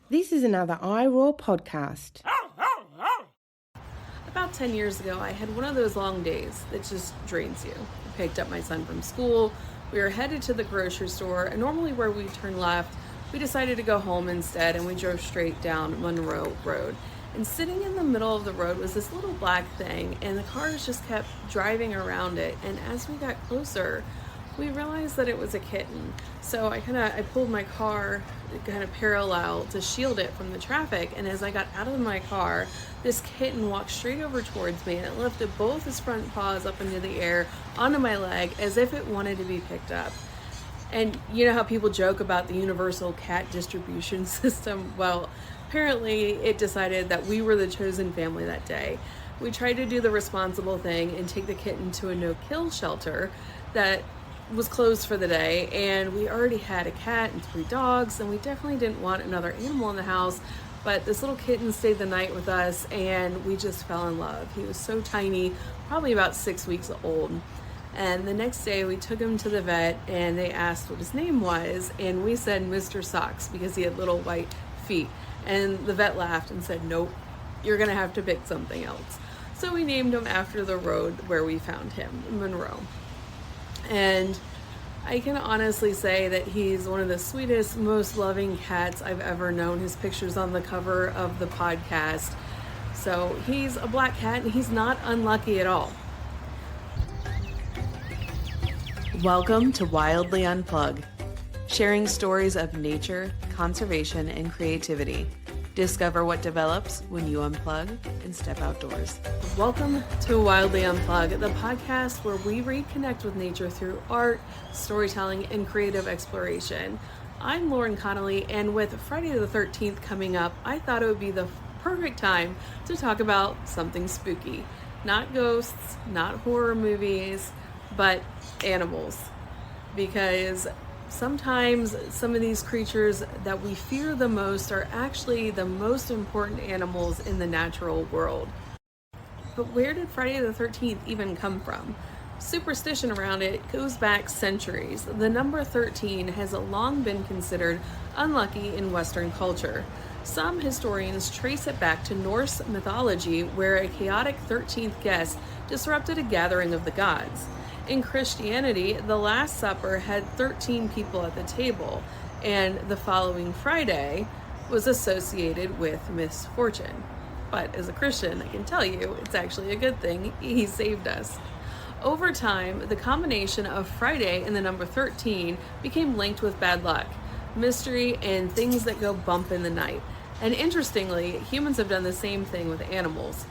This is another iRaw podcast. About 10 years ago, I had one of those long days that just drains you. I picked up my son from school. We were headed to the grocery store, and normally where we turn left, we decided to go home instead, and we drove straight down Monroe Road. And sitting in the middle of the road was this little black thing, and the cars just kept driving around it. And as we got closer, we realized that it was a kitten. So I pulled my car kind of parallel to shield it from the traffic. And as I got out of my car, this kitten walked straight over towards me, and it lifted both its front paws up into the air onto my leg as if it wanted to be picked up. And you know how people joke about the universal cat distribution system? Well, apparently it decided that we were the chosen family that day. We tried to do the responsible thing and take the kitten to a no-kill shelter that was closed for the day, and we already had a cat and 3 dogs, and we definitely didn't want another animal in the house. But this little kitten stayed the night with us, and we just fell in love. He was so tiny, probably about 6 weeks old. And the next day we took him to the vet, and they asked what his name was, and we said Mr. Socks because he had little white feet. And the vet laughed and said, "Nope, you're gonna have to pick something else." So we named him after the road where we found him, Monroe. And I can honestly say that he's one of the sweetest, most loving cats I've ever known. His picture's on the cover of the podcast. So he's a black cat, and he's not unlucky at all. Welcome to Wildly Unplug, sharing stories of nature, conservation, and creativity. Discover what develops when you unplug and step outdoors. Welcome to Wildly Unplug, the podcast where we reconnect with nature through art, storytelling, and creative exploration. I'm Connolly, and with Friday the 13th coming up, I thought it would be the perfect time to talk about something spooky. Not ghosts, not horror movies, but animals. Because sometimes some of these creatures that we fear the most are actually the most important animals in the natural world. But where did Friday the 13th even come from? Superstition around it goes back centuries. The number 13 has long been considered unlucky in Western culture. Some historians trace it back to Norse mythology, where a chaotic 13th guest disrupted a gathering of the gods. In Christianity, the Last Supper had 13 people at the table, and the following Friday was associated with misfortune. But as a Christian, I can tell you it's actually a good thing. He saved us. Over time, the combination of Friday and the number 13 became linked with bad luck, mystery, and things that go bump in the night. And interestingly, humans have done the same thing with animals.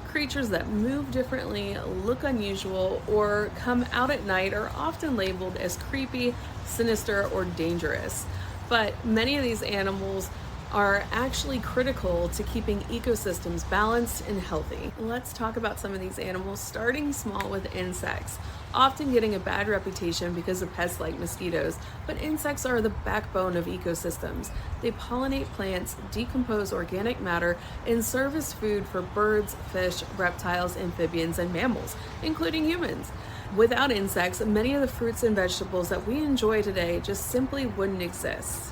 Creatures that move differently, look unusual, or come out at night are often labeled as creepy, sinister, or dangerous. But many of these animals are actually critical to keeping ecosystems balanced and healthy. Let's talk about some of these animals, starting small with insects, often getting a bad reputation because of pests like mosquitoes, but insects are the backbone of ecosystems. They pollinate plants, decompose organic matter, and serve as food for birds, fish, reptiles, amphibians, and mammals, including humans. Without insects, many of the fruits and vegetables that we enjoy today just simply wouldn't exist.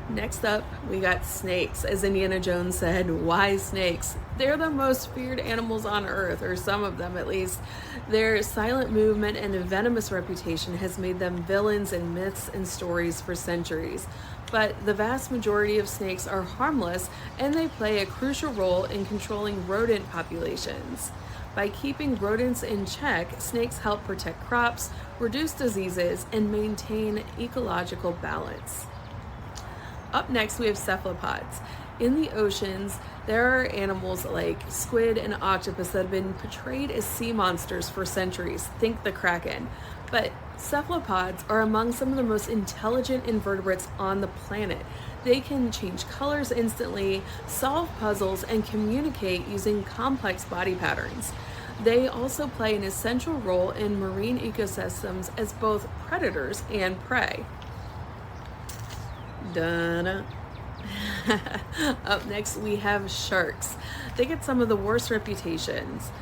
Next up, we got snakes. As Indiana Jones said, why snakes? They're the most feared animals on earth, or some of them at least. Their silent movement and venomous reputation has made them villains in myths and stories for centuries. But the vast majority of snakes are harmless, and they play a crucial role in controlling rodent populations. By keeping rodents in check, snakes help protect crops, reduce diseases, and maintain ecological balance. Up next, we have cephalopods. In the oceans, there are animals like squid and octopus that have been portrayed as sea monsters for centuries. Think the kraken. But cephalopods are among some of the most intelligent invertebrates on the planet. They can change colors instantly, solve puzzles, and communicate using complex body patterns. They also play an essential role in marine ecosystems as both predators and prey. Dun-dun. Up next, we have sharks. They get some of the worst reputations.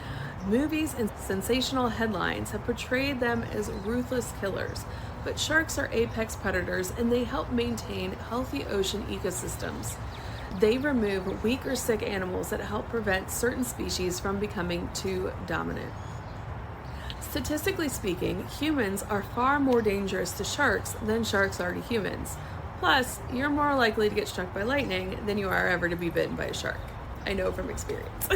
Movies and sensational headlines have portrayed them as ruthless killers, but sharks are apex predators, and they help maintain healthy ocean ecosystems. They remove weak or sick animals that help prevent certain species from becoming too dominant. Statistically speaking, humans are far more dangerous to sharks than sharks are to humans. Plus, you're more likely to get struck by lightning than you are ever to be bitten by a shark. I know from experience.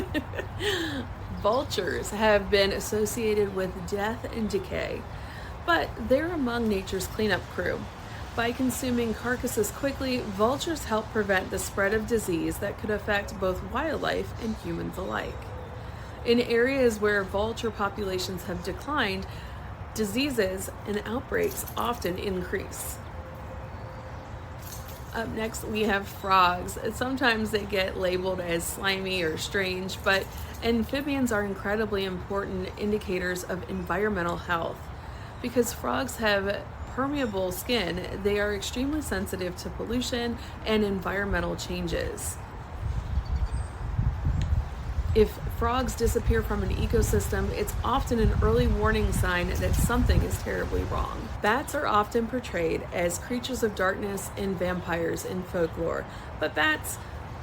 Vultures have been associated with death and decay, but they're among nature's cleanup crew. By consuming carcasses quickly, vultures help prevent the spread of disease that could affect both wildlife and humans alike. In areas where vulture populations have declined, diseases and outbreaks often increase. Up next, we have frogs. Sometimes they get labeled as slimy or strange, but amphibians are incredibly important indicators of environmental health. Because frogs have permeable skin, they are extremely sensitive to pollution and environmental changes. If frogs disappear from an ecosystem, it's often an early warning sign that something is terribly wrong. Bats are often portrayed as creatures of darkness and vampires in folklore, but bats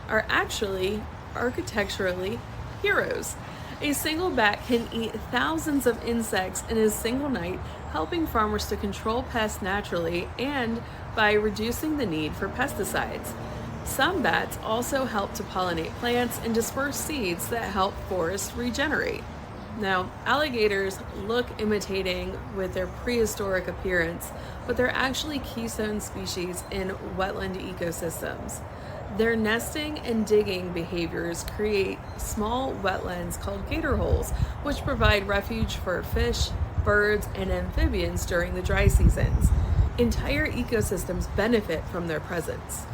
are actually architecturally heroes. A single bat can eat thousands of insects in a single night, helping farmers to control pests naturally and by reducing the need for pesticides. Some bats also help to pollinate plants and disperse seeds that help forests regenerate. Now, alligators look imitating with their prehistoric appearance, but they're actually keystone species in wetland ecosystems. Their nesting and digging behaviors create small wetlands called gator holes, which provide refuge for fish, birds, and amphibians during the dry seasons. Entire ecosystems benefit from their presence.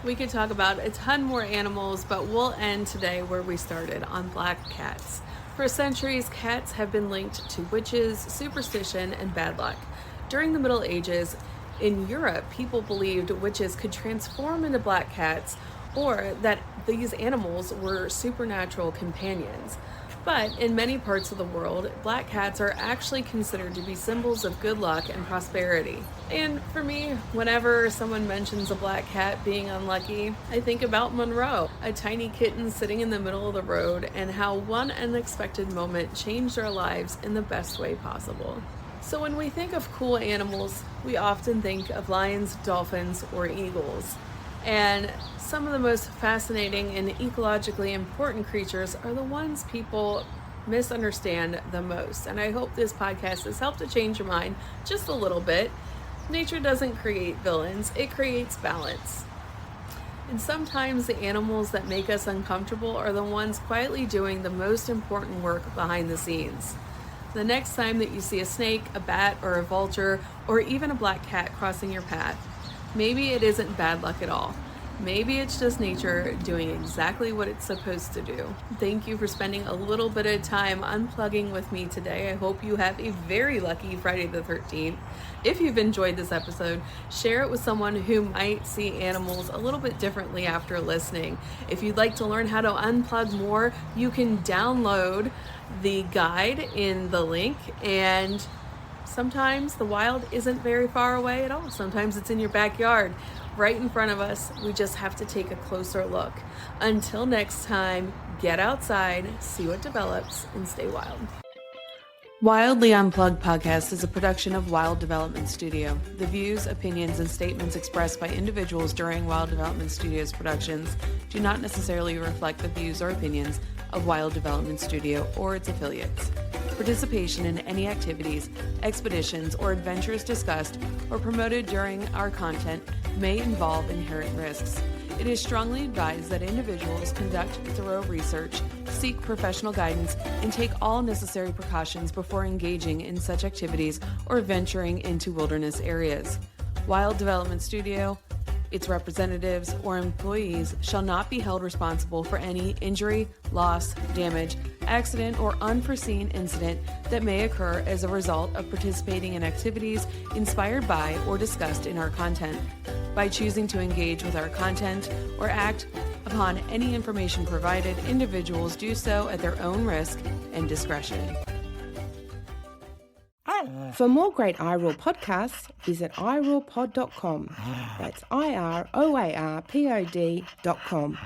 We could talk about a ton more animals, but we'll end today where we started, on black cats. For centuries, cats have been linked to witches, superstition, and bad luck. During the Middle Ages, in Europe, people believed witches could transform into black cats, or that these animals were supernatural companions. But in many parts of the world, black cats are actually considered to be symbols of good luck and prosperity. And for me, whenever someone mentions a black cat being unlucky, I think about Monroe, a tiny kitten sitting in the middle of the road, and how one unexpected moment changed our lives in the best way possible. So when we think of cool animals, we often think of lions, dolphins, or eagles. And some of the most fascinating and ecologically important creatures are the ones people misunderstand the most. And I hope this podcast has helped to change your mind just a little bit. Nature doesn't create villains, it creates balance. And sometimes the animals that make us uncomfortable are the ones quietly doing the most important work behind the scenes. The next time that you see a snake, a bat, or a vulture, or even a black cat crossing your path, maybe it isn't bad luck at all. Maybe it's just nature doing exactly what it's supposed to do. Thank you for spending a little bit of time unplugging with me today. I hope you have a very lucky Friday the 13th. If you've enjoyed this episode, share it with someone who might see animals a little bit differently after listening. If you'd like to learn how to unplug more, you can download the guide in the link, and sometimes the wild isn't very far away at all. Sometimes it's in your backyard, right in front of us. We just have to take a closer look. Until next time, get outside, see what develops, and stay wild. Wildly Unplugged podcast is a production of Wild Development Studio. The views, opinions, and statements expressed by individuals during Wild Development Studio's productions do not necessarily reflect the views or opinions of Wild Development Studio or its affiliates. Participation in any activities, expeditions, or adventures discussed or promoted during our content may involve inherent risks. It is strongly advised that individuals conduct thorough research, seek professional guidance, and take all necessary precautions before engaging in such activities or venturing into wilderness areas. Wild Development Studio, its representatives, or employees shall not be held responsible for any injury, loss, damage, accident, or unforeseen incident that may occur as a result of participating in activities inspired by or discussed in our content. By choosing to engage with our content or act upon any information provided, individuals do so at their own risk and discretion. For more great iRoar podcasts, visit iroarpod.com. That's IROARPOD.com.